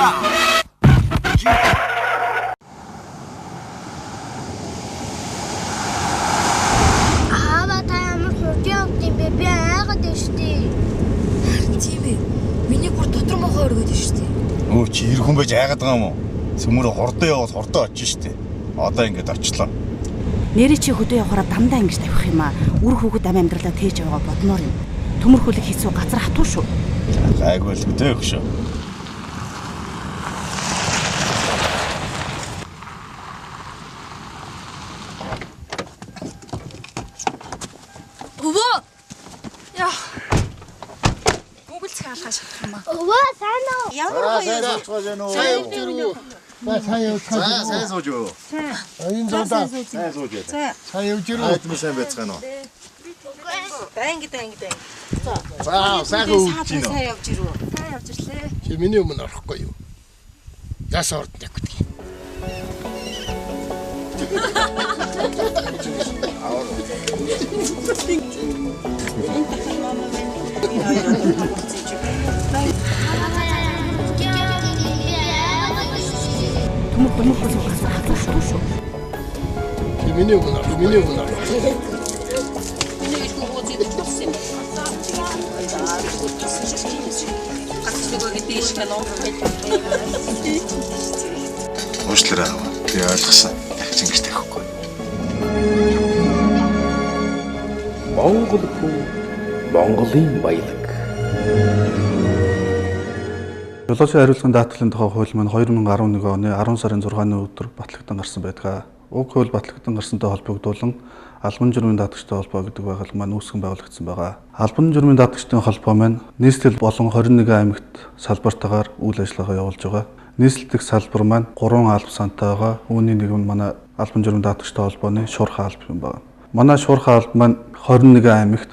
Аава та ямар хурдан юм бэ? Би айгаад байна шүү дээ. Тийм ээ. Миний бүр дотор мохоо өргөд шүү дээ. Өө чи ир хүн байж айгаад байгаа юм уу? Цөмөрө хордоо яваад хордоо очиж штэ. Одоо ингэж очлоо. Нэрээ чи хөдөө явахаараа дандаа ингэж тавих юм аа. Үр хүүхэд ам амьдралаа тээж яваа бодноор юм. Төмөрхүүлэг хийсүү газар хатуу шүү. Гайгүй л үдээ өгшөө. Өвөө! Яа. Гуглц хаалгаш юм аа. Өвөө сайн уу? Ямар гоё Сайн сууж юу? Энэ зодаа Сайн сууж яа. сайн явж ирүү. Айтмаа сайн байцгаана уу? Данги. За сайн хөвж гинөө. Сайн явж ирүү. Сайн явж ирлээ. Чи миний өмнө орохгүй юу? Ясаа орд явдаг. Төмөрхүүлэг газар хатуу шүү. Чи миний өмнө орох. Уучлаарай. Би ойлгосон. Дахиж ингэж таахгүй. Монгол хүн Монголын баялаг. Жолоочийн хариуцлагын даатгалын тухай хууль маань 2011 оны 10 сарын 6-ны өдөр батлагдсан гарсан байдаг. Уг хууль батлагдсан гарсантай холбогдуулан албан журмын даатгачтай холбоо гэдэг байгууллага маань үүсгэн байгуулагдсан байгаа. Албан журмын даатгачдын холбоо маань нийслэл болон 21 аймагт салбартаагаар үйл ажиллагаа явуулж байгаа. Нийслэлдэх салбар маань 3 алба сантай байгаа. Үүний нэг нь манай албан журмын даатгачтай холбооны шуурхай алба юм байна. Манай шуурхай алба маань 21 аймагт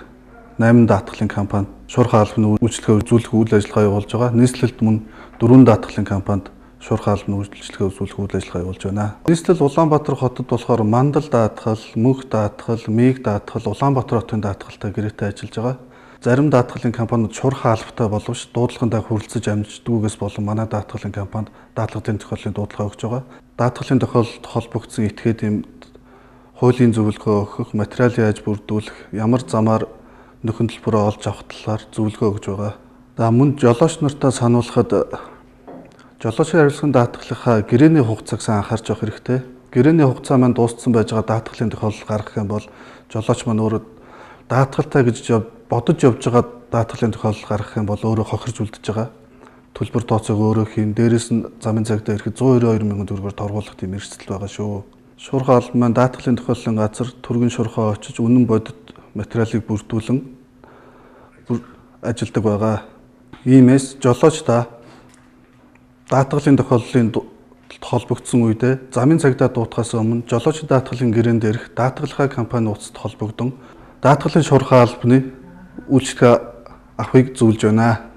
8 даатгалын компани шуурхай албаны үйлчлэгээ үзүүлэх үйл ажиллагаа явуулж байгаа. Нийслэлд мөн 4 даатгалын компанид шуурхай албаны үйлчлэгээ үзүүлэх үйл ажиллагаа явуулж байна. Нийслэл Улаанбаатар хотод болохоор Мандал даатгал, Мөнх даатгал, Миг даатгал, Улаанбаатар хотын даатгалтай гэрээтэй ажиллаж байгаа. Зарим даатгалын компаниуд шуурхай албатай боловч дуудлагандаа хүрэлцэж амждаггүйгээс болон манай даатгалын компанид даатгалын тохиолдлын дуудлага өгч байгаа. Даатгалын тохиолдолд холбогдсон этгээдийн хуулийн зөвлөгөө өгөх, материал яаж бүрдүүлэх, ямар замаар нөхөн төлбөрөө олж авах талаар зөвлөгөө өгж байгаа. За мөн жолооч нартаа сануулхад жолоочийн хариуцлагын даатгалынхаа гэрээний хугацааг сайн анхаарч явах хэрэгтэй. Гэрээний хугацаа маань дууссан байж байгаа даатгалын тохиолдол гаргах юм бол жолооч маань өөрөө даатгалтай гэж бодож явж байгаа даатгалын тохиолдол гаргах юм бол өөрөө хохирж үлдэж байгаа. Төлбөр тооцоог өөрөө хийн. Дээрээс нь замын цагтаа ирэхэд 192 мянган төгрөгөөр торгуулах тийм эрсдэл байгаа шүү. Шуурхай алба маань даатгалын тохиолдлын газар түргэн шуурхай очиж үнэн бодит материалыг бүрдүүлэн ажилдаг байгаа. Иймээс жолооч даатгалын тохиолдлын холбогдсон үедээ замын цагдаа дуутахаас өмнө жолоочийн даатгалын гэрээнд ирэх даатгалынхаа компани нууцад холбогдсон даатгалын шуурхай албаны үйлчлэгээ авахыг зөвлөж байна.